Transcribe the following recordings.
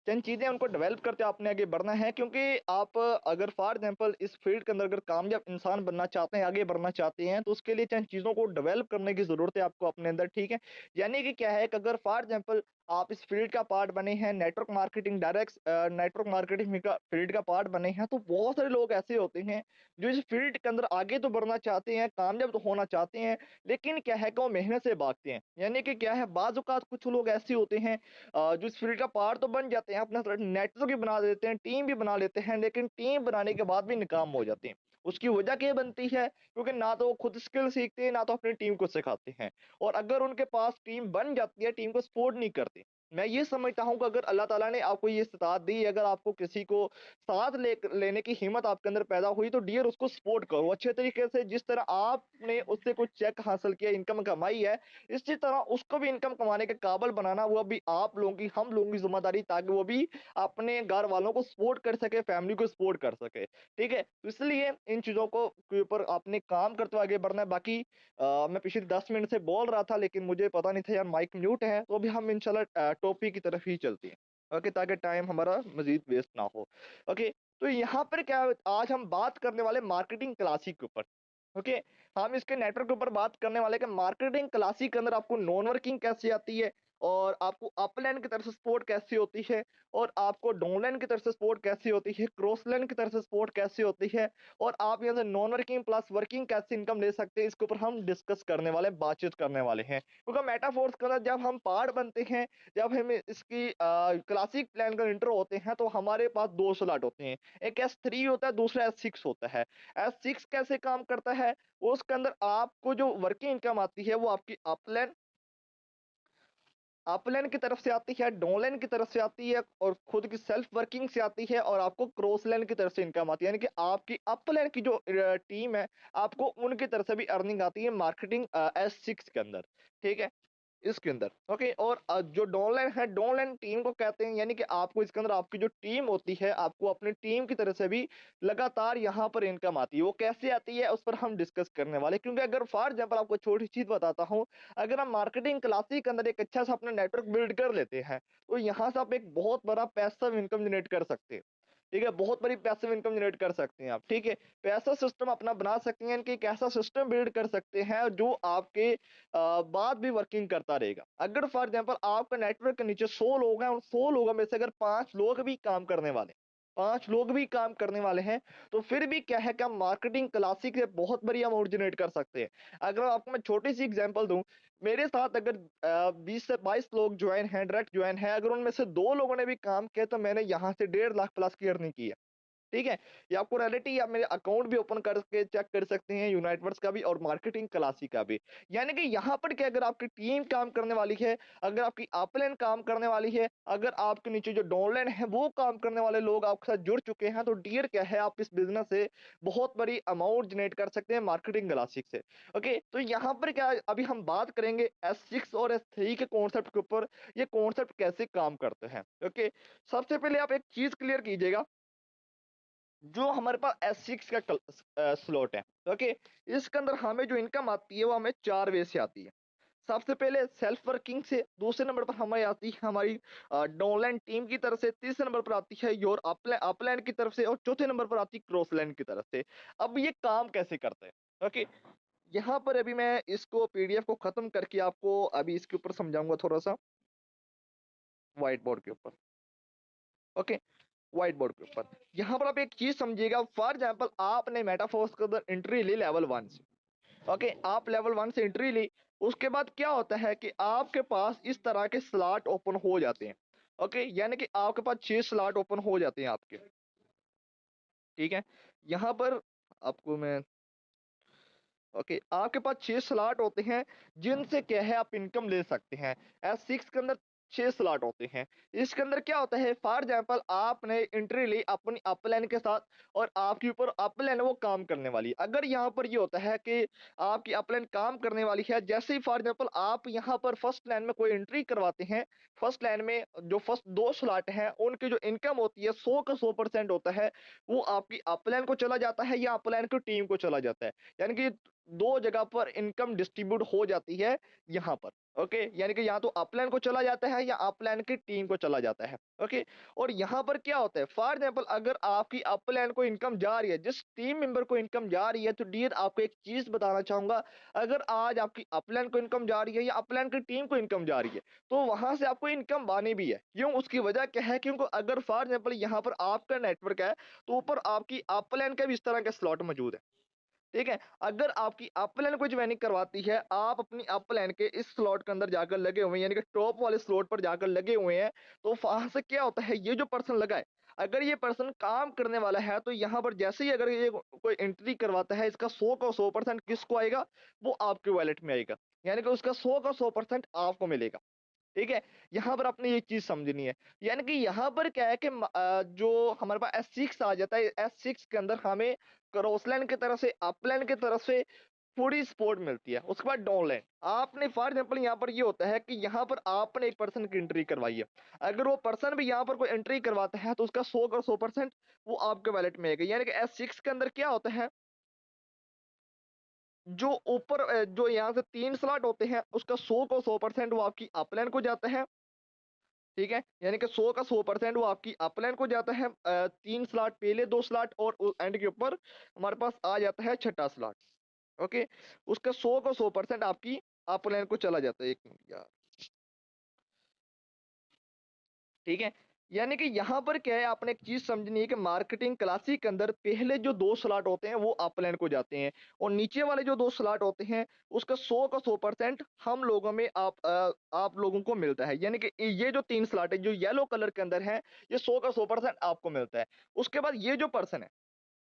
चंद चीज़ें उनको डेवलप करके आपने आगे बढ़ना है, क्योंकि आप अगर फॉर एग्जांपल इस फील्ड के अंदर अगर कामयाब इंसान बनना चाहते हैं, आगे बढ़ना चाहते हैं, तो उसके लिए चंद चीज़ों को डेवलप करने की ज़रूरत है आपको अपने अंदर, ठीक है? यानी कि क्या है कि अगर फॉर एग्जांपल आप इस फील्ड का पार्ट बने हैं, नेटवर्क मार्केटिंग का फील्ड का पार्ट बने हैं, तो बहुत सारे लोग ऐसे होते हैं, जो इस फील्ड के अंदर आगे तो बढ़ना चाहते हैं, कामयाब तो होना चाहते हैं, लेकिन क्या है कि वो मेहनत से भागते हैं। यानी कि क्या है, बाज़ औक़ात कुछ लोग ऐसे होते हैं जो इस फील्ड का पार्ट तो बन जाते हैं, अपना थोड़ा नेटवर्क भी बना देते हैं, टीम भी बना लेते हैं, लेकिन टीम बनाने के बाद भी नाकाम हो जाते हैं। उसकी वजह क्या बनती है? क्योंकि ना तो वो खुद स्किल सीखते हैं, ना तो अपनी टीम को सिखाते हैं। और अगर उनके पास टीम बन जाती है, टीम को सपोर्ट नहीं करते। मैं ये समझता हूँ कि अगर अल्लाह ताला ने आपको ये इस्तात दी, अगर आपको किसी को साथ लेने की हिम्मत आपके अंदर पैदा हुई, तो डियर उसको सपोर्ट करो अच्छे तरीके से। जिस तरह आपने उससे कुछ चेक हासिल किया, इनकम कमाई है, इसी तरह उसको भी इनकम कमाने के काबिल बनाना, वो भी आप लोगों की, हम लोगों की ज़िम्मेदारी, ताकि वो भी अपने घर वालों को सपोर्ट कर सके, फैमिली को सपोर्ट कर सके। ठीक है? तो इसलिए इन चीज़ों को के ऊपर आपने काम करते हुए आगे बढ़ना है। बाकी मैं पिछले 10 मिनट से बोल रहा था, लेकिन मुझे पता नहीं था यार माइक म्यूट है, तो अभी हम इंशाल्लाह टॉपिक की तरफ ही चलते हैं। ओके, ताकि टाइम हमारा मज़ीद वेस्ट ना हो। ओके, तो यहाँ पर क्या है, आज हम बात करने वाले मार्केटिंग क्लासिक के ऊपर। ओके, हम इसके नेटवर्क के ऊपर बात करने वाले कि मार्केटिंग क्लासिक के अंदर आपको नॉन वर्किंग कैसे आती है, और आपको अपलाइन की तरफ से सपोर्ट कैसे होती है, और आपको डाउनलाइन की तरफ से सपोर्ट कैसे होती है, क्रॉस लाइन की तरफ से सपोर्ट कैसे होती है, और आप यहाँ से नॉन वर्किंग प्लस वर्किंग कैसे इनकम ले सकते हैं, इसके ऊपर हम डिस्कस करने वाले, बातचीत करने वाले हैं। क्योंकि मेटाफोर्स के अंदर जब हम पार्ट बनते हैं, जब हम इसकी क्लासिक प्लान का इंटर होते हैं, तो हमारे पास दो स्लॉट होते हैं। एक S3 होता है, दूसरा S6 होता है। S6 कैसे काम करता है? उसके अंदर आपको जो वर्किंग इनकम आती है, वो आपकी अपलाइन की तरफ से आती है, डाउनलाइन की तरफ से आती है, और खुद की सेल्फ वर्किंग से आती है, और आपको क्रॉस लाइन की तरफ से इनकम आती है। यानी कि आपकी अपलाइन की जो टीम है, आपको उनकी तरफ से भी अर्निंग आती है मार्केटिंग S6 के अंदर। ठीक है? इसके अंदर ओके, और जो डाउनलाइन है, डाउनलाइन टीम को कहते हैं। यानी कि आपको इसके अंदर आपकी जो टीम होती है, आपको अपनी टीम की तरफ से भी लगातार यहाँ पर इनकम आती है। वो कैसे आती है, उस पर हम डिस्कस करने वाले, क्योंकि अगर फॉर एग्जांपल आपको छोटी चीज बताता हूँ, अगर हम मार्केटिंग क्लासिक के अंदर एक अच्छा सा अपना नेटवर्क बिल्ड कर लेते हैं, तो यहाँ से आप एक बहुत बड़ा पैसिव इनकम जनरेट कर सकते हैं। ठीक है, बहुत बड़ी पैसिव इनकम जनरेट कर सकते हैं आप। ठीक है, पैसा सिस्टम अपना बना सकते हैं, कि एक ऐसा सिस्टम बिल्ड कर सकते हैं जो आपके बाद भी वर्किंग करता रहेगा। अगर फॉर एग्जांपल आपका नेटवर्क के नीचे 100 लोग हैं, और 100 लोगों में से अगर 5 लोग भी काम करने वाले 5 लोग भी काम करने वाले हैं, तो फिर भी क्या है कि हम मार्केटिंग क्लासिक से बहुत बड़ी अमाउंट जनरेट कर सकते हैं। अगर आपको मैं छोटी सी एग्जांपल दूं, मेरे साथ अगर 20 से 22 लोग ज्वाइन हैं, डायरेक्ट ज्वाइन हैं, अगर उनमें से 2 लोगों ने भी काम किया, तो मैंने यहाँ से 1.5 लाख प्लस की अर्निंग की है। ठीक है? ये आपको रियलिटी, आप मेरे अकाउंट भी ओपन करके चेक कर सकते हैं, यूनाइटवर्स का भी और मार्केटिंग क्लासिक का भी। यानी कि यहाँ पर क्या, अगर आपकी टीम काम करने वाली है, अगर आपकी अपलाइन काम करने वाली है, अगर आपके नीचे जो डाउनलाइन है वो काम करने वाले लोग आपके साथ जुड़ चुके हैं, तो डियर क्या है, आप इस बिज़नेस से बहुत बड़ी अमाउंट जनरेट कर सकते हैं मार्केटिंग क्लासिक से। ओके, तो यहाँ पर क्या, अभी हम बात करेंगे S6 और S3 के कॉन्सेप्ट के ऊपर, ये कॉन्सेप्ट कैसे काम करते हैं। ओके, सबसे पहले आप एक चीज़ क्लियर कीजिएगा, जो हमारे पास S6 का स्लॉट है, ओके, इसके अंदर हमें जो इनकम आती है, वो हमें 4 वे से आती है। सबसे पहले सेल्फ वर्किंग से, दूसरे नंबर पर हमारी आती है हमारी डाउनलाइन टीम की तरफ से, तीसरे नंबर पर आती है योर अपलाइन की तरफ से, और चौथे नंबर पर आती है क्रॉस लाइन की तरफ से। अब ये काम कैसे करते हैं? ओके, यहाँ पर अभी मैं इसको पीडीएफ को खत्म करके आपको अभी इसके ऊपर समझाऊंगा थोड़ा सा, व्हाइट बोर्ड के ऊपर। ओके, व्हाइट बोर्ड के ऊपर यहाँ पर आप एक चीज समझिएगा, फॉर एग्जाम्पल आपने मेटाफोर्स के अंदर एंट्री ली लेवल 1 से। ओके, आप लेवल 1 से एंट्री ली, उसके बाद क्या होता है कि आपके पास इस तरह के स्लॉट ओपन हो जाते हैं। ओके, यानी कि आपके पास 6 स्लॉट ओपन हो जाते हैं आपके। ठीक है, यहाँ पर आपको मैं, ओके, आपके पास 6 स्लॉट होते हैं, जिनसे क्या है आप इनकम ले सकते हैं। S6 के अंदर 6 स्लॉट होते हैं। इसके अंदर क्या होता है, फॉर एग्जांपल आपने एंट्री ली अपनी अपलाइन के साथ, और आपके ऊपर अपलाइन वो काम करने वाली है। अगर यहाँ पर ये होता है कि आपकी अपलाइन काम करने वाली है, जैसे ही फॉर एग्जांपल आप यहाँ पर फर्स्ट लाइन में कोई एंट्री करवाते हैं, फर्स्ट लाइन में जो फर्स्ट 2 स्लॉट हैं, उनकी जो इनकम होती है 100 का 100% होता है, वो आपकी अपलाइन को चला जाता है, या अपलाइन की टीम को चला जाता है। यानी कि 2 जगह पर इनकम डिस्ट्रीब्यूट हो जाती है यहाँ पर। ओके, यानी कि या तो अपलाइन को चला जाता है या अपलाइन की टीम को चला जाता है। ओके, और यहाँ पर क्या होता है, फॉर एग्जाम्पल अगर आपकी अपलाइन को इनकम जा रही है, जिस टीम मेंबर को इनकम जा रही है, तो डियर आपको एक चीज बताना चाहूंगा, अगर आज आपकी अपलाइन को इनकम जा रही है या अपलाइन की टीम को इनकम जा रही है, तो वहां से आपको इनकम आनी भी है। क्यों? उसकी वजह क्या है? क्योंकि अगर फॉर एग्जाम्पल यहाँ पर आपका नेटवर्क है, तो ऊपर आपकी अपलाइन का भी इस तरह का स्लॉट मौजूद है। ठीक है? अगर आपकी अपलाइन कोई ज्वाइनिंग करवाती है, आप अपनी अपलाइन के इस स्लॉट के अंदर जाकर लगे हुए हैं, यानी कि टॉप वाले स्लॉट पर जाकर लगे हुए हैं, तो वहाँ से क्या होता है, ये जो पर्सन लगा है, अगर ये पर्सन काम करने वाला है, तो यहाँ पर जैसे ही अगर ये कोई एंट्री करवाता है, इसका 100 का 100% किसको आएगा? वो आपके वॉलेट में आएगा। यानी कि उसका 100 का 100% आपको मिलेगा। ठीक है? यहाँ पर आपने ये चीज़ समझनी है। यानी कि यहाँ पर क्या है कि जो हमारे पास S6 आ जाता है, S6 के अंदर हमें क्रॉसलाइन की तरफ से, अपलाइन की तरफ से थोड़ी सपोर्ट मिलती है। उसके बाद डाउनलाइन। आपने फॉर एग्ज़ाम्पल यहाँ पर ये होता है कि यहाँ पर आपने एक पर्सन की एंट्री करवाई है। अगर वो पर्सन भी यहाँ पर कोई एंट्री करवाता है, तो उसका 100 का 100% वो आपके वॉलेट में आएगा। यानी कि S6 के अंदर क्या होता है, जो ऊपर जो यहाँ से 3 स्लॉट होते हैं, उसका 100 का 100% वो आपकी अपलाइन को जाता है। ठीक है? यानी कि 100 का 100% वो आपकी अपलाइन को जाता है। 3 स्लॉट पहले 2 स्लॉट और एंड के ऊपर हमारे पास आ जाता है छठा स्लॉट। ओके? उसका 100 का 100% आपकी अपलाइन को चला जाता है। 1 मिनट यार। ठीक है? यानी कि यहाँ पर क्या है, आपने एक चीज़ समझनी है कि मार्केटिंग क्लासिक के अंदर पहले जो 2 स्लॉट होते हैं वो अपलाइन को जाते हैं, और नीचे वाले जो 2 स्लॉट होते हैं उसका 100 का 100% हम लोगों में आप लोगों को मिलता है। यानी कि ये जो 3 स्लॉट है जो येलो कलर के अंदर है, ये 100 का 100% आपको मिलता है। उसके बाद ये जो पर्सन है,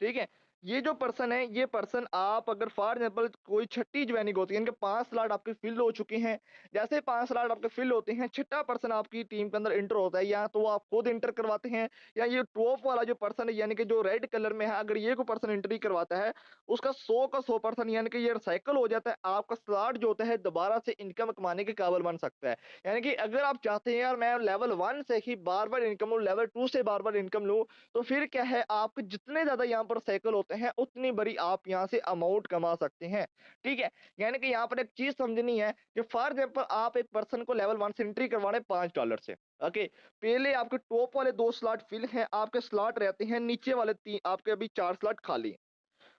ठीक है? ये जो पर्सन है, ये पर्सन आप अगर फॉर एग्जांपल कोई छठी ज्वाइनिंग होती है, इनके 5 स्लॉट आपके फिल हो चुके हैं। जैसे 5 स्लॉट आपके फिल होते हैं, छठा पर्सन आपकी टीम के अंदर एंटर होता है, या तो वो आप खुद एंटर करवाते हैं, या ये टॉप वाला जो पर्सन है, यानी कि जो रेड कलर में है, अगर ये कोई पर्सन एंट्री करवाता है, उसका 100 का 100% यानी कि ये रिसाइकल हो जाता है। आपका स्लॉट जो होता है दोबारा से इनकम कमाने के काबिल बन सकता है। यानी कि अगर आप चाहते हैं यार मैं लेवल 1 से ही बार-बार इनकम लूँ, लेवल 2 से बार-बार इनकम लूँ, तो फिर क्या है, आपके जितने ज़्यादा यहाँ पर साइकिल होते हैं, उतनी बड़ी आप यहाँ से अमाउंट कमा सकते हैं। ठीक है? यानी कि यहाँ पर एक चीज़ समझनी है कि फॉर एग्ज़ाम्पल आप एक पर्सन को लेवल 1 से एंट्री करवाने $5 से। ओके? पहले आपके टॉप वाले 2 स्लॉट फिल हैं, आपके स्लॉट रहते हैं, नीचे वाले 3 आपके अभी 4 स्लॉट खाली हैं।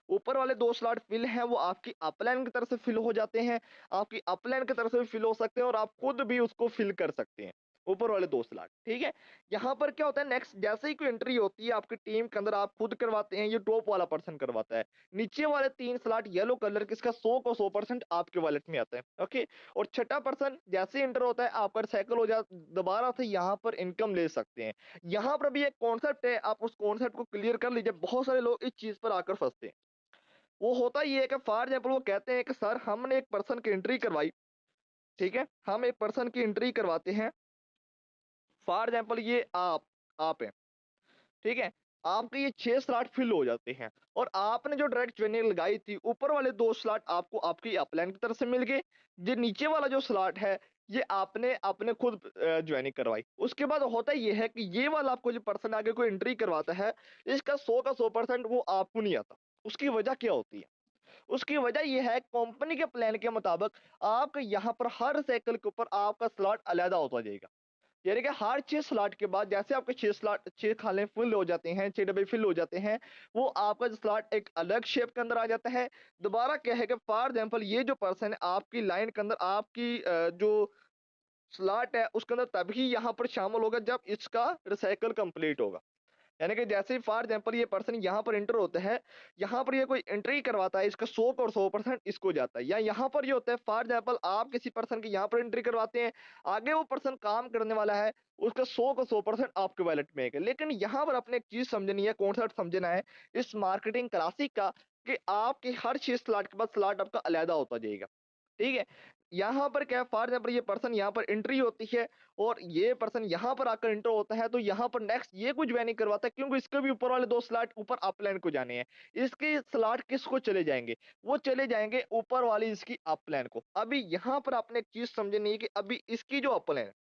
ऊपर वाले 2 स्लॉट फिल हैं, वो आपकी अपलाइन की तरफ से फिल हो जाते हैं। आपकी अपलाइन की तरफ से भी फिल हो सकते हैं और आप खुद भी उसको फिल कर सकते हैं, ऊपर वाले 2 स्लॉट, ठीक है? यहाँ पर क्या होता है, नेक्स्ट जैसे ही कोई एंट्री होती है आपकी टीम के अंदर, आप खुद करवाते हैं, ये टॉप वाला पर्सन करवाता है। नीचे वाले 3 स्लॉट येलो कलर के, इसका 100 का 100% आपके वॉलेट में आता है, ओके? और छठा पर्सन जैसे ही एंटर होता है, आपका रिसाइकिल हो जा दोबारा से यहाँ पर इनकम ले सकते हैं। यहाँ पर भी एक कॉन्सेप्ट है, आप उस कॉन्सेप्ट को क्लियर कर लीजिए, बहुत सारे लोग इस चीज़ पर आकर फँसते हैं। वो होता ये है कि फॉर एग्जाम्पल वो कहते हैं कि सर हमने एक पर्सन की एंट्री करवाई, ठीक है? हम एक पर्सन की एंट्री करवाते हैं, फॉर एग्जाम्पल ये आप हैं, ठीक है? आपके ये 6 स्लॉट फिल हो जाते हैं, और आपने जो डायरेक्ट ज्वाइनिंग लगाई थी, ऊपर वाले 2 स्लॉट आपको आपकी अपलाइन की तरफ से मिल गए। जो नीचे वाला जो स्लॉट है, ये आपने आपने खुद ज्वाइनिंग करवाई। उसके बाद होता ये है कि ये वाला आपको जो पर्सन आगे कोई एंट्री करवाता है, इसका 100 का 100% वो आपको नहीं आता। उसकी वजह क्या होती है? उसकी वजह ये है, कंपनी के प्लान के मुताबिक आपके यहाँ पर हर साइकिल के ऊपर आपका स्लॉट अलहदा होता जाएगा। यानी कि हर 6 स्लॉट के बाद जैसे आपके 6 स्लॉट 6 खाने फिल हो जाते हैं, 6 डब्बे फिल हो जाते हैं, वो आपका जो स्लॉट एक अलग शेप के अंदर आ जाता है। दोबारा क्या है कि फॉर एग्जांपल ये जो पर्सन है आपकी लाइन के अंदर, आपकी जो स्लॉट है उसके अंदर तभी यहाँ पर शामिल होगा जब इसका रिसाइकल कंप्लीट होगा। यानी कि जैसे ही फॉर एग्जांपल ये पर्सन यहाँ पर एंटर होता है, यहाँ पर ये कोई एंट्री करवाता है, इसका 100 और 100% इसको जाता है। या यहाँ पर ये होता है, फॉर एग्जांपल आप किसी पर्सन की यहाँ पर एंट्री करवाते हैं, आगे वो पर्सन काम करने वाला है, उसका 100 का 100% आपके वॉलेट में आएगा। लेकिन यहाँ पर आपने एक चीज़ समझनी है, कॉन्सेप्ट समझना है इस मार्केटिंग क्लासिक का, कि आपके हर 6 स्लॉट के बाद स्लॉट आपका अलग होता जाएगा। ठीक है? यहाँ पर क्या है, फॉर एग्जांपल ये पर्सन यहाँ पर एंट्री होती है, और ये पर्सन यहाँ पर आकर एंटर होता है, तो यहाँ पर नेक्स्ट ये कुछ नहीं करवाता, क्योंकि इसके भी ऊपर वाले 2 स्लॉट ऊपर अपलाइन को जाने हैं। इसके स्लॉट किसको चले जाएँगे? वो चले जाएँगे ऊपर वाली इसकी अपलाइन को। अभी यहाँ पर आपने एक चीज़ समझनी है कि अभी इसकी जो अपलाइन है,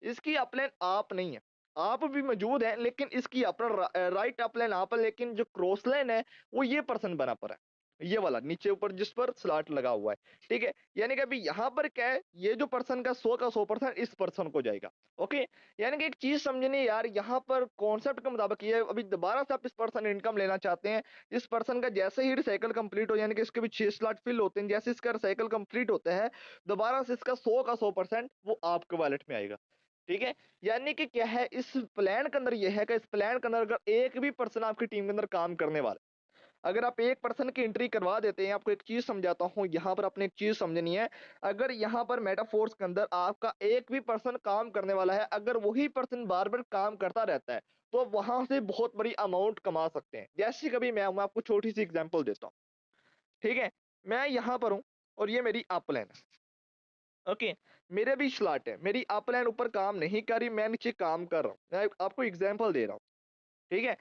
इसकी अपलाइन आप नहीं है। आप भी मौजूद हैं, लेकिन इसकी अपना राइट अपलाइन आप है, लेकिन जो क्रॉस लाइन है, वो ये पर्सन बना पड़ा है। ये वाला नीचे ऊपर जिस पर स्लॉट लगा हुआ है, ठीक है। यानी कि अभी यहाँ पर क्या है, ये जो पर्सन का 100% इस पर्सन को जाएगा। ओके, यानी कि एक चीज समझनी यार, यहाँ पर कॉन्सेप्ट के मुताबिक ये अभी दोबारा से आप इस पर्सन इनकम लेना चाहते हैं। इस पर्सन का जैसे ही रिसाइकल कंप्लीट हो, यानी कि इसके भी 6 स्लॉट फिल होते हैं, जैसे इसका रिसाइकल कंप्लीट होता है, दोबारा से इसका 100% वो आपके वॉलेट में आएगा। ठीक है, यानी कि क्या है, इस प्लान के अंदर ये है कि इस प्लान के अंदर अगर एक भी पर्सन आपकी टीम के अंदर काम करने वाला, अगर आप एक पर्सन की एंट्री करवा देते हैं, आपको एक चीज समझाता हूँ, यहाँ पर आपने एक चीज समझनी है। अगर यहाँ पर मेटाफोर्स के अंदर आपका एक भी पर्सन काम करने वाला है, अगर वही पर्सन बार बार काम करता रहता है, तो आप वहां से बहुत बड़ी अमाउंट कमा सकते हैं। जैसे कभी मैं आपको छोटी सी एग्जांपल देता हूँ, ठीक है। मैं यहाँ पर हूँ और ये मेरी अपलाइन है। ओके, मेरे भी स्लॉट है, मेरी अपलाइन ऊपर काम नहीं कर रही, मैं नीचे काम कर रहा हूँ। मैं आपको एग्जाम्पल दे रहा हूँ, ठीक है।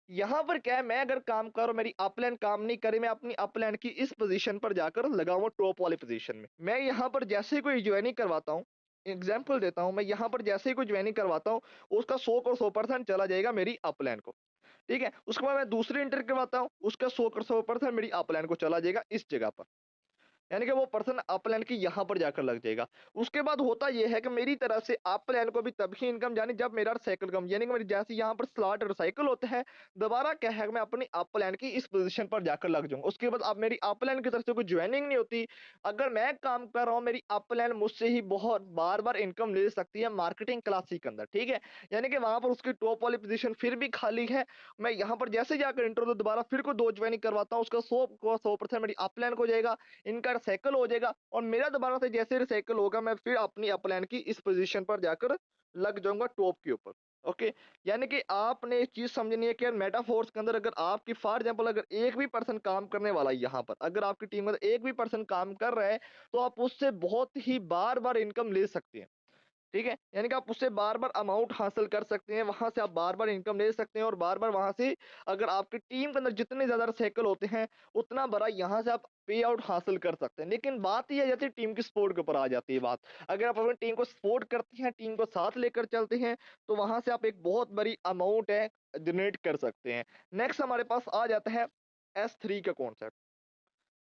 यहाँ पर क्या है, मैं अगर काम कर रहा हूं, मेरी अपलाइन काम नहीं करे, मैं अपनी अपलाइन की इस पोजीशन पर जाकर लगा हुआ टॉप वाली पोजीशन में, मैं यहाँ पर जैसे ही कोई ज्वाइनिंग करवाता हूँ, एग्जाम्पल देता हूँ, मैं यहाँ पर जैसे ही कोई ज्वाइनिंग करवाता हूँ, उसका 100% चला जाएगा मेरी अपलाइन को। ठीक है, उसके बाद मैं दूसरी इंटर करवाता हूँ, उसका 100% मेरी अपलाइन को चला जाएगा इस जगह पर। यानी कि वो पर्सन अपलाइन की यहाँ पर जाकर लग जाएगा। उसके बाद होता यह है कि मेरी तरफ से अपलाइन को भी तभी इनकम जानी जब मेरा रिसाइकल कम, यानी कि मेरी जैसे यहाँ पर स्लॉट रिसाइकल होता है, दोबारा क्या है, मैं अपनी अपलाइन की इस पोजीशन पर जाकर लग जाऊंगा। उसके बाद अब मेरी अपलाइन की तरफ से कोई ज्वाइनिंग नहीं होती। अगर मैं काम कर रहा हूँ, मेरी अपलाइन मुझसे ही बहुत बार बार इनकम ले सकती है मार्केटिंग क्लासिक के अंदर, ठीक है। यानी कि वहां पर उसकी टॉप वाली पोजीशन फिर भी खाली है, मैं यहाँ पर जैसे जाकर इंटर दोबारा फिर को दो ज्वाइनिंग करवाता हूँ, उसका 100% मेरी अपलाइन को जाएगा, इनका रिसाइकल हो जाएगा, और मेरा दोबारा से जैसे रिसाइकल होगा, मैं फिर अपनी अपलाइन की इस पोजीशन पर जाकर लग जाऊंगा टॉप के ऊपर। ओके, यानी कि आपने एक चीज समझनी है कि मेटाफोर्स के अंदर अगर आपकी फॉर एग्जांपल अगर एक भी पर्सन काम करने वाला है, यहाँ पर अगर आपकी टीम में एक भी पर्सन काम कर रहा है, तो आप उससे बहुत ही बार बार इनकम ले सकते हैं। ठीक है, यानी कि आप उससे बार-बार अमाउंट हासिल कर सकते हैं, वहाँ से आप बार-बार इनकम ले सकते हैं, और बार-बार वहाँ से अगर आपकी टीम के अंदर जितने ज़्यादा रिसाइकल होते हैं, उतना बड़ा यहाँ से आप पे आउट हासिल कर सकते हैं। लेकिन बात ये आ जाती है टीम की सपोर्ट के ऊपर आ जाती है बात। अगर आप अपनी टीम को सपोर्ट करते हैं, टीम को साथ लेकर चलते हैं, तो वहाँ से आप एक बहुत बड़ी अमाउंट है जनरेट कर सकते हैं। नेक्स्ट हमारे पास आ जाता है S3 का कॉन्सेप्ट।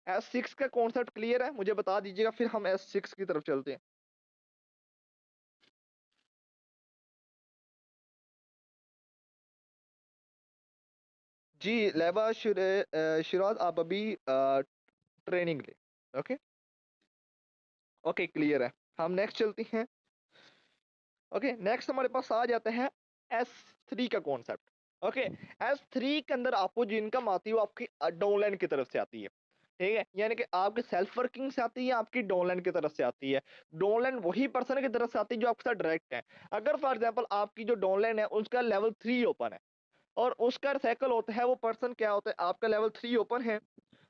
S6 का कॉन्सेप्ट क्लियर है? मुझे बता दीजिएगा, फिर हम S6 की तरफ चलते हैं। जी, लैबा शिराज आप अभी ट्रेनिंग लें। ओके, ओके क्लियर है। हम नेक्स्ट चलते हैं। ओके, नेक्स्ट हमारे पास आ जाते हैं S3 का कॉन्सेप्ट। ओके, S3 के अंदर आपको जो इनकम आती है वो आपकी डाउनलाइन की तरफ से आती है। ठीक है, यानी कि आपके सेल्फ वर्किंग से आती है, आपकी डाउनलाइन की तरफ से आती है। डाउनलाइन वही पर्सन की तरफ से आती है जो आपके साथ डायरेक्ट है। अगर फॉर एग्जांपल आपकी जो डाउनलाइन है उसका लेवल 3 ओपन है, और उसका रिसाइकल होता है, वो पर्सन क्या होता है, आपका लेवल 3 ओपन है,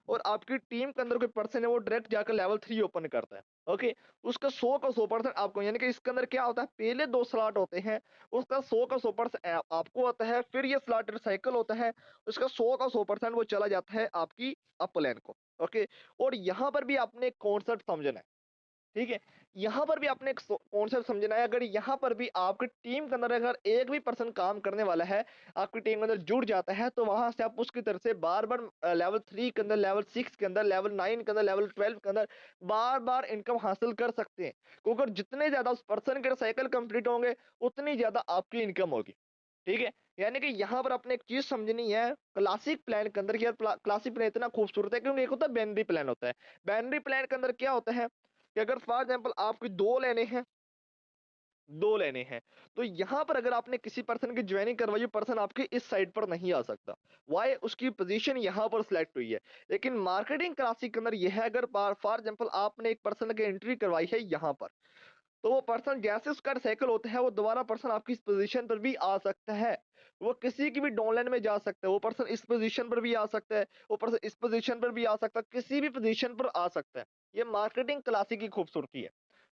और आपकी टीम के अंदर कोई पर्सन है वो डायरेक्ट जाकर लेवल 3 ओपन करता है। ओके, उसका 100% आपको, यानी कि इसके अंदर क्या होता है, पहले 2 स्लॉट होते हैं, उसका 100% आपको आता है, फिर ये स्लॉट रिसाइकल होता है, उसका 100% वो चला जाता है आपकी अपलाइन को। ओके, और यहाँ पर भी आपने एक कॉन्सेप्ट समझना है। ठीक है, यहाँ पर भी आपने एक कॉन्सेप्ट समझना है। अगर यहाँ पर भी आपकी टीम के अंदर अगर एक भी पर्सन काम करने वाला है, आपकी टीम के अंदर जुड़ जाता है, तो वहां से आप उसकी तरफ से बार बार लेवल 3 के अंदर, लेवल 6 के अंदर, लेवल 9 के अंदर, लेवल 12 के अंदर बार बार इनकम हासिल कर सकते हैं। क्योंकि जितने ज्यादा उस पर्सन के साइकिल कंप्लीट होंगे, उतनी ज्यादा आपकी इनकम होगी। ठीक है, यानी कि यहाँ पर आपने एक चीज समझनी है क्लासिक प्लान के अंदर, यार क्लासिक प्लान इतना खूबसूरत है क्योंकि एक होता है बैनरी प्लान होता है। बैनरी प्लान के अंदर क्या होता है कि अगर फॉर एग्जांपल आपकी दो लेने हैं, तो यहाँ पर अगर आपने किसी पर्सन की ज्वाइनिंग करवाई, पर्सन आपके इस साइड पर नहीं आ सकता। वाई, उसकी पोजीशन यहाँ पर सिलेक्ट हुई है। लेकिन मार्केटिंग क्लासिक के अंदर यह है, अगर फॉर एग्जांपल आपने एक पर्सन की एंट्री करवाई है यहाँ पर, तो वो पर्सन जैसे उसका रिसाइकल होता है, वो दोबारा पर्सन आपकी इस पोजीशन पर भी आ सकता है। वो किसी की भी डाउनलाइन में जा सकता है, वो पर्सन इस पोजीशन पर भी आ सकता है, वो पर्सन इस पोजीशन पर भी आ सकता है, किसी भी पोजीशन पर आ सकता है। ये मार्केटिंग क्लासिक की खूबसूरती है।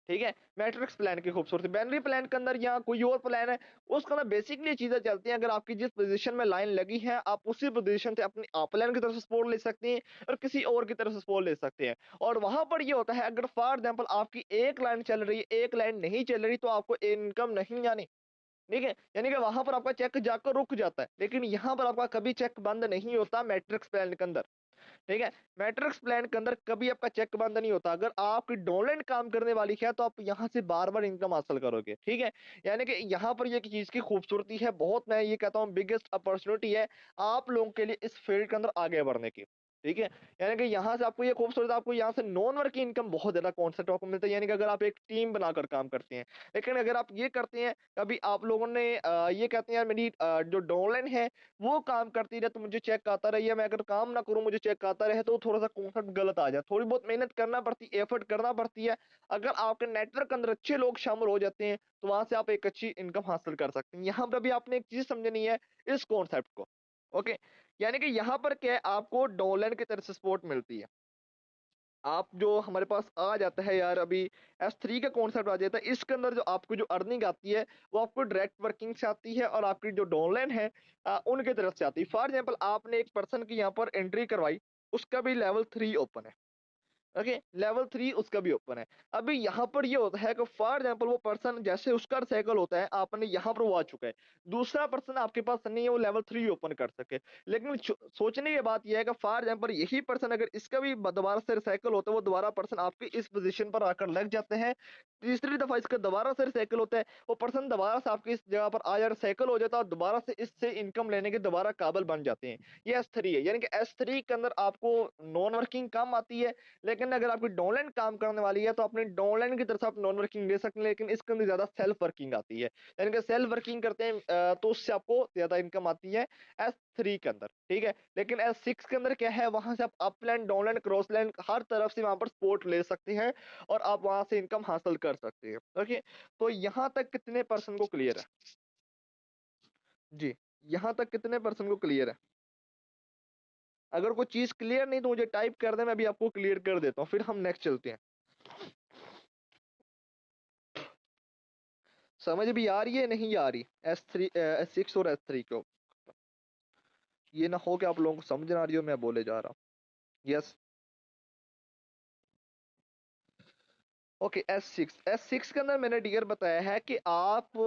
ठीक है, मैट्रिक्स प्लान की खूबसूरती, बाइनरी प्लान के अंदर या कोई और प्लान है, उसके अंदर बेसिकली चीजें चलती हैं। अगर आपकी जिस पोजीशन में लाइन लगी है, आप उसी पोजीशन से अपनी अपलाइन की तरफ से सपोर्ट ले सकते हैं, और किसी और की तरफ से सपोर्ट ले सकते हैं। और वहां पर ये होता है, अगर फॉर एग्जांपल आपकी एक लाइन चल रही है, एक लाइन नहीं चल रही, तो आपको इनकम नहीं आनी। ठीक है, यानी कि वहां पर आपका चेक जाकर रुक जाता है, लेकिन यहाँ पर आपका कभी चेक बंद नहीं होता मैट्रिक्स प्लान के अंदर। ठीक है। मैट्रिक्स प्लान के अंदर कभी आपका चेक बंद नहीं होता। अगर आपकी डोलेंट काम करने वाली है तो आप यहाँ से बार बार इनकम हासिल करोगे। ठीक है, यानी कि यहाँ पर ये चीज की खूबसूरती है, बहुत मैं ये कहता हूँ बिगेस्ट अपॉर्चुनिटी है आप लोगों के लिए इस फील्ड के अंदर आगे बढ़ने की। ठीक है, यानी कि यहाँ से आपको ये खूबसूरत, आपको यहाँ से नॉन वर्क की इनकम बहुत ज्यादा कॉन्सेप्ट आपको मिलता है। यानी कि अगर आप एक टीम बनाकर काम करते हैं, लेकिन अगर आप ये करते हैं कभी आप लोगों ने ये कहते हैं यार मेरी जो डोलेन है वो काम करती रहे तो मुझे चेक आता रही है, मैं अगर काम ना करूं मुझे चेक आता रहे, तो थोड़ा सा कॉन्सेप्ट गलत आ जाए। थोड़ी बहुत मेहनत करना पड़ती है, एफर्ट करना पड़ती है। अगर आपके नेटवर्क के अंदर अच्छे लोग शामिल हो जाते हैं तो वहां से आप एक अच्छी इनकम हासिल कर सकते हैं। यहाँ पर भी आपने एक चीज समझनी है इस कॉन्सेप्ट को। ओके, यानी कि यहाँ पर क्या है, आपको डॉलर की तरफ से सपोर्ट मिलती है। आप जो हमारे पास आ जाता है यार अभी S3 का कॉन्सेप्ट आ जाता है, इसके अंदर जो आपको जो अर्निंग आती है वो आपको डायरेक्ट वर्किंग से आती है और आपकी जो डॉनलाइन है उनके तरफ से आती है। फॉर एग्जांपल आपने एक पर्सन की यहाँ पर एंट्री करवाई, उसका भी लेवल 3 ओपन है। ओके, लेवल 3 उसका भी ओपन है। अभी यहाँ पर ये होता है कि फॉर एग्जाम्पल वो पर्सन जैसे उसका साइकिल होता है, आपने यहाँ पर वो आ चुका है, दूसरा पर्सन आपके पास नहीं है वो लेवल 3 ओपन कर सके। लेकिन सोचने की बात यह है कि फॉर एग्जाम्पल यही पर्सन अगर इसका भी दोबारा से रिसाइकल होता है, वो दोबारा पर्सन आपकी इस पोजीशन पर आकर लग जाते हैं, तीसरी दफा इसका दोबारा से रिसाइकल होता है, वो पर्सन दोबारा से आपकी इस जगह पर आ जा रिसाइकल हो जाता है और दोबारा से इससे इनकम लेने के दोबारा काबिल बन जाते हैं। ये S3 है, यानी कि S3 के अंदर आपको नॉन वर्किंग कम आती है, लेकिन अगर आपकी डाउनलाइन काम करने वाली है तो अपने डाउनलाइन की तरफ से आप नॉन वर्किंग ले सकते हैं, लेकिन इसके अंदर ज्यादा सेल्फ वर्किंग आती है। यानी कि सेल्फ वर्किंग करते हैं तो उससे आपको ज्यादा इनकम आती है S3 के अंदर। ठीक है, लेकिन S6 के अंदर क्या है, वहां से आप अपलैंड डाउनलाइन क्रॉसलैंड हर तरफ से वहां पर सपोर्ट ले सकते हैं और आप वहां से इनकम हासिल कर सकते हैं। ओके, तो यहाँ तक कितने पर्सन को क्लियर है? जी, यहाँ तक कितने पर्सन को क्लियर है? अगर कोई चीज क्लियर नहीं तो मुझे टाइप कर दे, मैं अभी आपको क्लियर कर देता हूँ, फिर हम नेक्स्ट चलते हैं। समझ भी आ रही है नहीं आ रही? S6 और S3 को, ये ना हो कि आप लोगों को समझ ना आ रही हो मैं बोले जा रहा हूँ। Yes, okay. एस सिक्स के अंदर मैंने डियर बताया है कि आप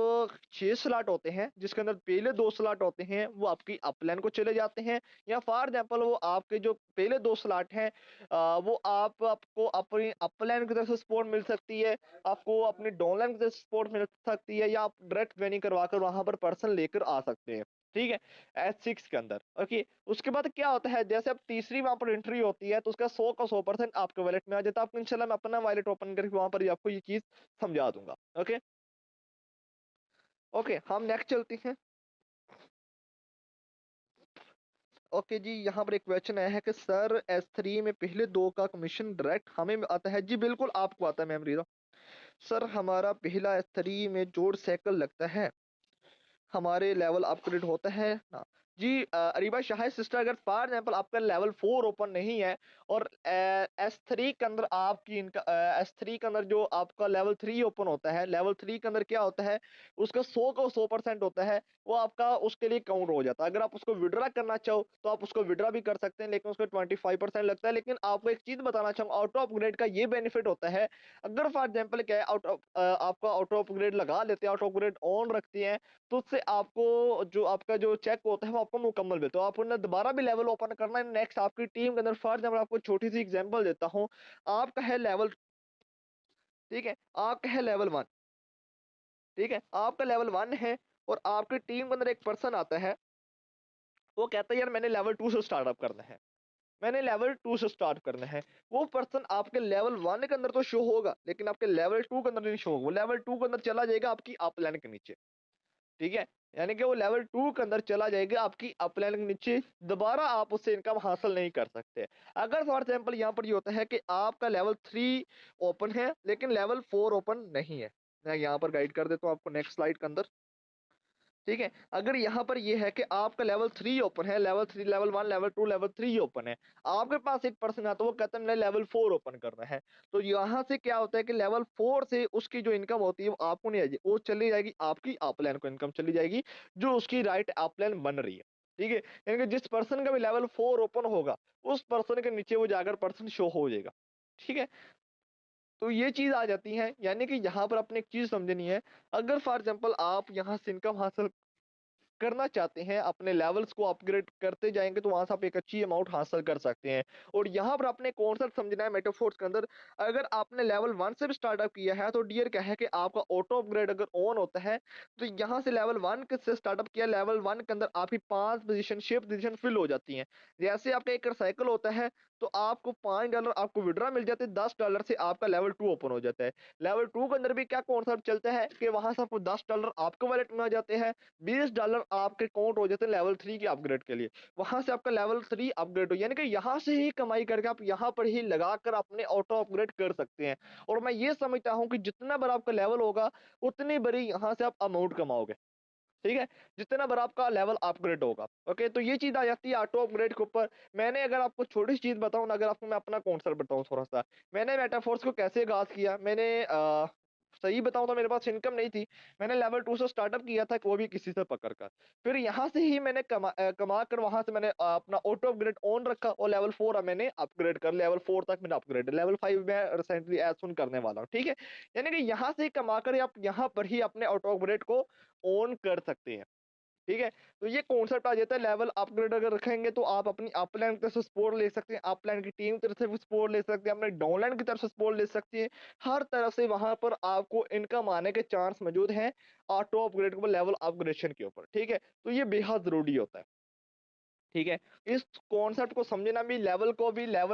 6 स्लॉट होते हैं, जिसके अंदर पहले 2 स्लॉट होते हैं वो आपकी अपलाइन को चले जाते हैं, या फॉर एग्जाम्पल वो आपके जो पहले 2 स्लॉट हैं वो आपको अपनी अपलाइन की तरफ से सपोर्ट मिल सकती है, आपको अपनी डाउनलाइन की तरफ से सपोर्ट मिल सकती है, या आप डायरेक्ट ज्वाइनिंग करवा कर वहां पर पर्सन लेकर आ सकते हैं। ठीक है, S6 के अंदर। ओके, उसके बाद क्या होता है, जैसे अब तीसरी वहां पर एंट्री होती है तो उसका 100 का 100% आपके वॉलेट में आ जाता है। आपको इंशाल्लाह मैं अपना वॉलेट ओपन करके वहां पर ही आपको ये चीज समझा दूंगा। ओके, ओके, हम नेक्स्ट चलते हैं। ओके जी, यहाँ पर एक क्वेश्चन आया है कि सर S3 में पहले 2 का कमीशन डायरेक्ट हमें आता है? जी बिल्कुल आपको आता है मेमोरी। सर हमारा पहला S3 में जोड़ साइकिल लगता है, हमारे लेवल अपग्रेड होता है ना? जी अरीबा शाहिद सिस्टर, अगर फॉर एग्जाम्पल आपका लेवल 4 ओपन नहीं है और S3 के अंदर आपकी इनका S3 के अंदर जो आपका लेवल 3 ओपन होता है, लेवल 3 के अंदर क्या होता है, उसका 100 का 100% होता है, वो आपका उसके लिए काउंट हो जाता है। अगर आप उसको विड्रा करना चाहो तो आप उसको विड्रा भी कर सकते हैं, लेकिन उसका 25% लगता है। लेकिन आपको एक चीज बताना चाहूंगा, ऑटो अपग्रेड का ये बेनिफिट होता है, अगर फॉर एग्जाम्पल क्या है आपका ऑटो अपग्रेड लगा लेते हैं, ऑटो अपग्रेड ऑन रखते हैं, तो उससे आपको जो आपका जो चेक होता है वो आपको मुकम्मल मिलता है। तो आपको ना दोबारा भी लेवल ओपन करना है नेक्स्ट आपकी टीम के अंदर। फॉर एग्जाम्पल आपको छोटी सी एग्जांपल देता हूँ, आपका है लेवल, ठीक है, आपका है लेवल 1, ठीक है, आपका लेवल 1 है और आपकी टीम के अंदर एक पर्सन आता है, वो कहता है यार मैंने लेवल 2 से स्टार्टअप करना है, मैंने लेवल 2 से स्टार्ट करना है। वो पर्सन आपके लेवल 1 के अंदर तो शो होगा, लेकिन आपके लेवल 2 के अंदर नहीं शो होगा, वो लेवल 2 के अंदर चला जाएगा आपकी अपलाइन के नीचे। ठीक है, यानी कि वो लेवल 2 के अंदर चला जाएगा आपकी अपलाइन के नीचे, दोबारा आप उससे इनकम हासिल नहीं कर सकते। अगर फॉर एग्जांपल यहाँ पर ये होता है कि आपका लेवल 3 ओपन है लेकिन लेवल 4 ओपन नहीं है, मैं यहाँ पर गाइड कर देता हूँ आपको नेक्स्ट स्लाइड के अंदर। ठीक है, अगर यहाँ पर ये है कि आपका लेवल 3 ओपन है, level 3, level 1, level 2, level 3 open है, आपके पास एक पर्सन आता है वो कहता है मैंने लेवल 4 ओपन करना है, तो यहाँ से क्या होता है कि लेवल 4 से उसकी जो इनकम होती है वो आपको नहीं आएगी, वो चली जाएगी आपकी अपलाइन को इनकम चली जाएगी, जो उसकी राइट अपलाइन बन रही है। ठीक है, यानी कि जिस पर्सन का भी लेवल 4 ओपन होगा उस पर्सन के नीचे वो जाकर पर्सन शो हो जाएगा। ठीक है, तो ये चीज आ जाती है, यानी कि यहाँ पर अपने एक चीज समझनी है, अगर फॉर एग्जाम्पल आप यहाँ से इनकम हासिल करना चाहते हैं, अपने लेवल्स को अपग्रेड करते जाएँगे तो वहाँ से आप एक अच्छी अमाउंट हासिल कर सकते हैं। और यहाँ पर आपने कॉन्सेप्ट समझना है मेटाफोर्स के अंदर, अगर आपने लेवल 1 से भी स्टार्टअप किया है तो डियर क्या है कि आपका ऑटो अपग्रेड अगर ऑन होता है, तो यहाँ से लेवल 1 के से स्टार्टअप किया, लेवल 1 के अंदर आपकी 5 पोज़ीशन शिप पोज़ीशन फिल हो जाती हैं। जैसे आपका एक साइकिल होता है, तो आपको $5 आपको विड्रॉ मिल जाते हैं, $10 से आपका लेवल 2 ओपन हो जाता है। लेवल 2 के अंदर भी क्या कॉन्सेप्ट चलता है कि वहाँ से आपको $10 आपके वॉलेट में आ जाते हैं, $20 आपके काउंट हो जाते हैं लेवल 3 के अपग्रेड के लिए। वहाँ से आपका लेवल 3 अपग्रेड हो, यानी कि यहाँ से ही कमाई करके आप यहाँ पर ही लगाकर अपने ऑटो अपग्रेड कर सकते हैं। और मैं ये समझता हूँ कि जितना बड़ा आपका लेवल होगा, उतनी बड़ी यहाँ से आप अमाउंट कमाओगे। ठीक है? जितना बड़ा आपका लेवल अपग्रेड होगा, ओके? तो ये चीज़ आ जाती है ऑटो अपग्रेड के ऊपर। मैंने अगर आपको छोटी-सी चीज़ बताऊँ ना, अगर आपको मैं अपना कॉन्सेप्ट बताऊँ थोड़ा-सा, मैंने मेटाफोर्स को कैसे आगाज़ किया, मैंने सही बताऊँ तो मेरे पास इनकम नहीं थी। मैंने लेवल 2 से स्टार्टअप किया था, वो भी किसी से पकड़ कर। फिर यहाँ से ही मैंने कमा कर वहाँ से मैंने अपना ऑटो अपग्रेड ऑन रखा और लेवल 4 मैंने अपग्रेड कर, लेवल 4 तक मैंने अपग्रेड, लेवल 5 मैं रिसेंटली एज़ सून करने वाला हूँ, ठीक है? यानी कि यहाँ से ही कमाकर आप यहाँ पर ही अपने ऑटो अपग्रेड को ऑन कर सकते हैं। ठीक है? तो ये कॉन्सेप्ट आ जाता है, लेवल अपग्रेड अगर रखेंगे तो आप अपनी अपलाइन की तरफ से सपोर्ट ले सकते हैं, अपलाइन की टीम की तरफ से भी सपोर्ट ले सकते हैं, अपने डाउनलाइन की तरफ से सपोर्ट ले सकते हैं। हर तरफ से वहाँ पर आपको इनकम आने के चांस मौजूद हैं, ऑटो अपग्रेड के ऊपर, लेवल अपग्रेडेशन के ऊपर, ठीक है? तो ये बेहद ज़रूरी होता है। ठीक है? इस कॉन्सेप्ट को समझना भी, लेवल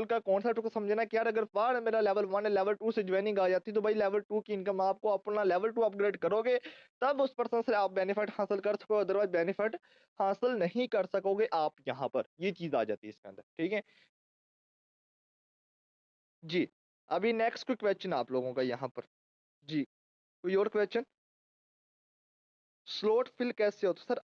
का कॉन्सेप्ट को समझना कि यार अगर बार मेरा लेवल 1 है, लेवल 2 से जॉइनिंग आ जाती है, तो भाई लेवल 2 की इनकम आपको अपना लेवल 2 अपग्रेड करोगे, तब उस पर्सन से आप बेनिफिट हासिल कर सकोगे, अदरवाइज़ बेनिफिट हासिल नहीं कर सकोगे आप यहाँ पर। ये चीज़ आ जाती है इसके अंदर, ठीक है? जी। अभी नेक्स्ट कोई क्वेश्चन आप लोगों का यहाँ पर? जी। कोई और क्वेश्चन? स्लॉट फिल कैसे होता है सर?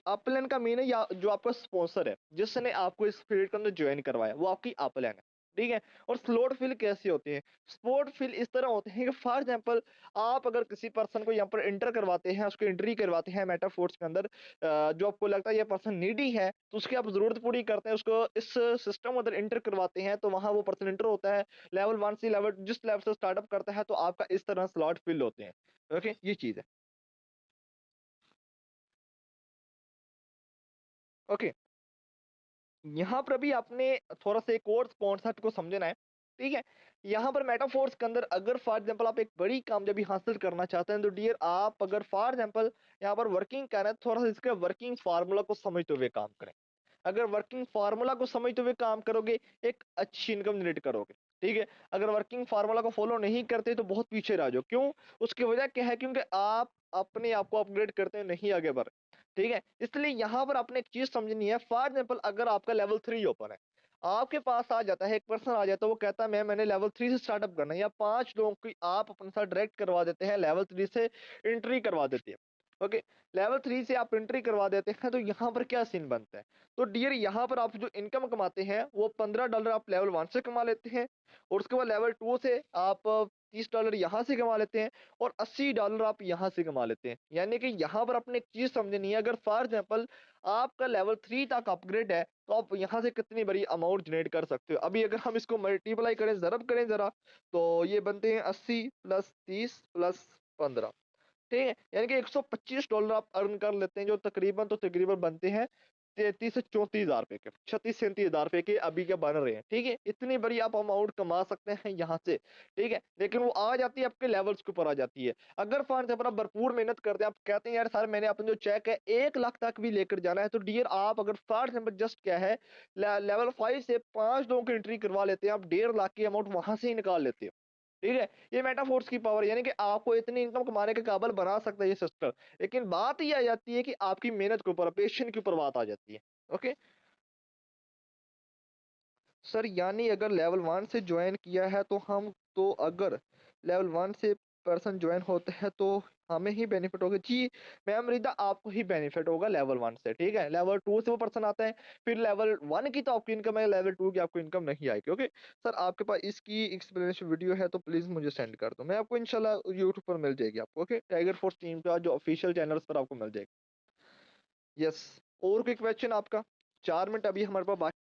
अपलाइन का मीन है या जो आपका स्पॉन्सर है, जिसने आपको इस फील्ड के अंदर ज्वाइन करवाया, वो आपकी अपलाइन है, ठीक है? और स्लॉट फिल कैसे होते हैं? स्लॉट फिल इस तरह होते हैं कि फॉर एग्जांपल आप अगर किसी पर्सन को यहाँ पर एंटर करवाते हैं, उसको एंट्री करवाते हैं मेटाफोर्स के अंदर, जो आपको लगता है ये पर्सन नीडी है, तो उसकी आप जरूरत पूरी करते हैं, उसको इस सिस्टम के अंदर एंटर करवाते हैं, तो वहाँ वो पर्सन एंटर होता है, लेवल 1 से लेवल जिस लेवल से स्टार्टअप करता है, तो आपका इस तरह स्लॉट फिल होते हैं। ओके, ये चीज है। ओके, यहाँ पर अभी आपने थोड़ा-सा एक और कॉन्सेप्ट को समझना है, ठीक है? यहाँ पर मेटाफोर्स के अंदर अगर फॉर एग्ज़ाम्पल आप एक बड़ी कामयाबी हासिल करना चाहते हैं, तो डियर आप अगर फॉर एग्ज़ाम्पल यहाँ पर वर्किंग कर रहे हैं, थोड़ा-सा इसके वर्किंग फ़ॉर्मूला को समझते हुए काम करें। अगर वर्किंग फ़ॉर्मूला को समझते हुए काम करोगे, एक अच्छी इनकम जनरेट करोगे, ठीक है? अगर वर्किंग फ़ॉर्मूला को फ़ॉलो नहीं करते, तो बहुत पीछे रह जाओ। क्यों? उसकी वजह क्या है? क्योंकि आप अपने आप को अपग्रेड करते नहीं आगे बढ़ रहे। ठीक है? इसलिए यहाँ पर आपने एक चीज़ समझनी है, फॉर एग्ज़ाम्पल अगर आपका लेवल 3 ओपन है, आपके पास आ जाता है, एक पर्सन आ जाता है, वो कहता है मैंने लेवल 3 से स्टार्टअप करना है, या 5 लोगों की आप अपने साथ डायरेक्ट करवा देते हैं, लेवल 3 से एंट्री करवा देते हैं। ओके? लेवल 3 से आप एंट्री करवा देते हैं, तो यहाँ पर क्या सीन बनता है? तो डियर यहाँ पर आप जो इनकम कमाते हैं, वो $15 आप लेवल 1 से कमा लेते हैं, और उसके बाद लेवल 2 से आप $30 यहाँ से कमा लेते हैं, और $80 आप यहाँ से कमा लेते हैं। यानी कि यहाँ पर आपने एक चीज़ समझनी है, अगर फॉर एग्ज़ाम्पल आपका लेवल 3 तक अपग्रेड है, तो आप यहाँ से कितनी बड़ी अमाउंट जनरेट कर सकते हो। अभी अगर हम इसको मल्टीप्लाई करें, ज़रब करें ज़रा, तो ये बनते हैं 80 प्लस 30 प्लस 15, ठीक है? यानी कि $125 आप अर्न कर लेते हैं, जो तकरीबन बनते हैं 33 से 34,000 रुपए के, 36-37,000 रुपए के अभी के बन रहे हैं, ठीक है? इतनी बड़ी आप अमाउंट कमा सकते हैं यहाँ से, ठीक है? लेकिन वो आ जाती है आपके लेवल्स के ऊपर आ जाती है। अगर फॉर एग्ज़ाम्पल आप भरपूर मेहनत करते हैं, आप कहते हैं यार सर मैंने अपना जो चेक है 1 लाख तक भी लेकर जाना है, तो डियर आप अगर फॉर एग्ज़ाम्पल जस्ट क्या है, लेवल 5 से 5 लोगों की एंट्री करवा लेते हैं, आप 1.5 लाख की अमाउंट वहाँ से ही निकाल लेते हो। ठीक है? ये मेटाफोर्स की पावर, यानी कि आपको इतनी इनकम कमाने के काबिल बना सकता है ये सिस्टम। लेकिन बात ये आ जाती है कि आपकी मेहनत के ऊपर, पेशन के ऊपर बात आ जाती है। ओके? सर यानी अगर लेवल 1 से जॉइन किया है, तो अगर लेवल 1 से पर्सन जॉइन होते हैं, तो हमें ही बेनिफिट होगा। जी, मैम रिदा आपको ही बेनिफिट होगा लेवल 1 से, ठीक है? लेवल 2 से वो पर्सन आता है, फिर लेवल 1 की तो आपकी इनकम है, लेवल 2 की आपको इनकम नहीं आएगी। ओके? सर आपके पास इसकी एक्सप्लेनेशन वीडियो है, तो प्लीज़ मुझे सेंड कर दो। मैं आपको इंशाल्लाह यूट्यूब पर मिल जाएगी आपको, ओके? टाइगर फोर्स टीम का जो ऑफिशियल चैनल्स पर आपको मिल जाएगी। यस, और कोई क्वेश्चन आपका? 4 मिनट अभी हमारे पास बाकी